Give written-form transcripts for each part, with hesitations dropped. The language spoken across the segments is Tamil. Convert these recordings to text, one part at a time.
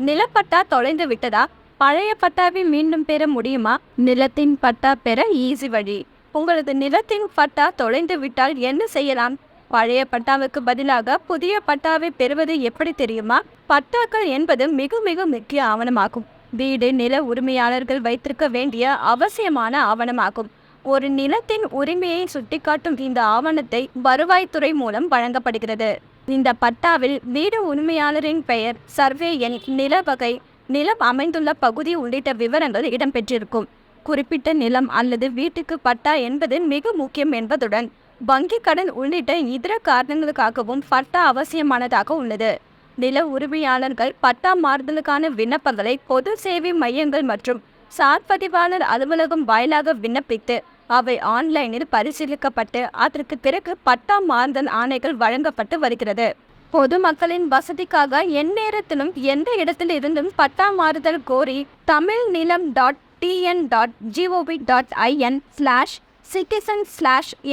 நிலப்பட்டா தொலைந்து விட்டதா? பழைய பட்டாவை மீண்டும் பெற முடியுமா? நிலத்தின் பட்டா பெற ஈஸி வழி. உங்களது நிலத்தின் பட்டா தொலைந்து விட்டால் என்ன செய்யலாம்? பழைய பட்டாவுக்கு பதிலாக புதிய பட்டாவை பெறுவது எப்படி தெரியுமா? பட்டாக்கள் என்பது மிக மிக முக்கிய ஆவணமாகும். வீடு நில உரிமையாளர்கள் வைத்திருக்க வேண்டிய அவசியமான ஆவணமாகும். ஒரு நிலத்தின் உரிமையை சுட்டிக்காட்டும் இந்த ஆவணத்தை வருவாய்த்துறை மூலம் வழங்கப்படுகிறது. இந்த பட்டாவில் வீடு உரிமையாளரின் பெயர், சர்வே எண், நில வகை, நிலம் அமைந்துள்ள பகுதி உள்ளிட்ட விவரங்கள் இடம்பெற்றிருக்கும். குறிப்பிட்ட நிலம் அல்லது வீட்டுக்கு பட்டா என்பது மிக முக்கியம் என்பதுடன் வங்கி கடன் உள்ளிட்ட இதர காரணங்களுக்காகவும் பட்டா அவசியமானதாக உள்ளது. நில உரிமையாளர்கள் பட்டா மாறுதலுக்கான விண்ணப்பங்களை பொது சேவை மையங்கள் மற்றும் சார்பதிவாளர் அலுவலகம் வாயிலாக விண்ணப்பித்து அவை ஆன்லைனில் பரிசீலிக்கப்பட்டு அதற்கு பிறகு பட்டா மாறுதல் ஆணைகள் வழங்கப்பட்டு வருகிறது. பொதுமக்களின் வசதிக்காக எந்நேரத்திலும் எந்த இடத்தில் இருந்தும் பட்டா மாறுதல் கோரி tamilnilam.tn.gov.in/citizen/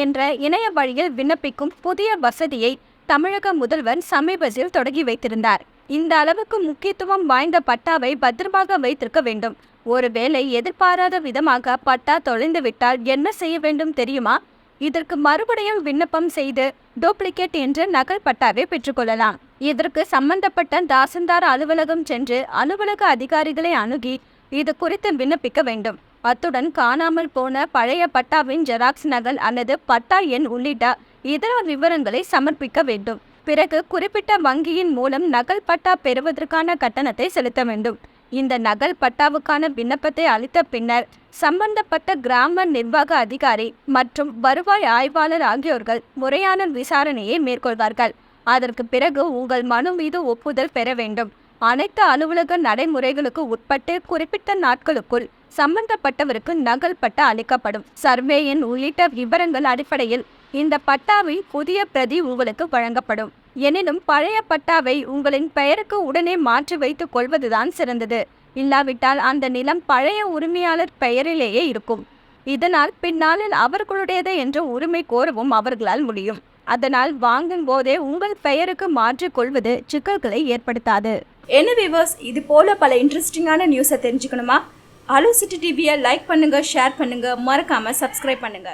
என்ற இணைய வழியில் விண்ணப்பிக்கும் புதிய வசதியை தமிழக முதல்வர் சமீபத்தில் தொடங்கி வைத்திருந்தார். இந்த அளவுக்கு முக்கியத்துவம் வாய்ந்த பட்டாவை பத்திரமாக வைத்திருக்க வேண்டும். ஒருவேளை எதிர்பாராத விதமாக பட்டா தொலைந்து விட்டால் என்ன செய்ய வேண்டும் தெரியுமா? இதற்கு மறுபடியும் விண்ணப்பம் செய்து டூப்ளிகேட் என்ற நகல் பட்டாவை பெற்றுக்கொள்ளலாம். இதற்கு சம்பந்தப்பட்ட தாசில்தார் அலுவலகம் சென்று அலுவலக அதிகாரிகளை அணுகி இது குறித்து விண்ணப்பிக்க வேண்டும். அத்துடன் காணாமல் போன பழைய பட்டாவின் ஜெராக்ஸ் நகல் அல்லது பட்டா எண் உள்ளிட்ட இதர விவரங்களை சமர்ப்பிக்க வேண்டும். பிறகு குறிப்பிட்ட வங்கியின் மூலம் நகல் பட்டா பெறுவதற்கான கட்டணத்தை செலுத்த வேண்டும். இந்த நகல் பட்டாவுக்கான விண்ணப்பத்தை அளித்த பின்னர் சம்பந்தப்பட்ட கிராம நிர்வாக அதிகாரி மற்றும் வருவாய் ஆய்வாளர் ஆகியோர்கள் முறையான விசாரணையை மேற்கொள்வார்கள். அதற்கு பிறகு உங்கள் மனு மீது ஒப்புதல் பெற வேண்டும். அனைத்து அலுவலக நடைமுறைகளுக்கு உட்பட்டு குறிப்பிட்ட நாட்களுக்குள் சம்பந்தப்பட்டவருக்கு நகல் பட்டா அளிக்கப்படும். சர்வே எண் உள்ளிட்ட விவரங்கள் அடிப்படையில் இந்த பட்டாவின் புதிய பிரதி உங்களுக்கு வழங்கப்படும். எனினும் பழைய பட்டாவை உங்களின் பெயருக்கு உடனே மாற்றி வைத்துக் கொள்வதுதான் சிறந்தது. இல்லாவிட்டால் அந்த நிலம் பழைய உரிமையாளர் பெயரிலேயே இருக்கும். இதனால் பின்னாளில் அவர்களுடையது என்ற உரிமை கோரவும் அவர்களால் முடியும். அதனால் வாங்கும் போதே உங்கள் பெயருக்கு மாற்றிக் கொள்வது சிக்கல்களை ஏற்படுத்தாது. என்ன வியூவர்ஸ், இது போல பல இன்ட்ரெஸ்டிங்கான நியூஸை தெரிஞ்சுக்கணுமா? ஹலோ சிட்டி டிவியை லைக் பண்ணுங்க, ஷேர் பண்ணுங்க, மறக்காம சப்ஸ்கிரைப் பண்ணுங்க.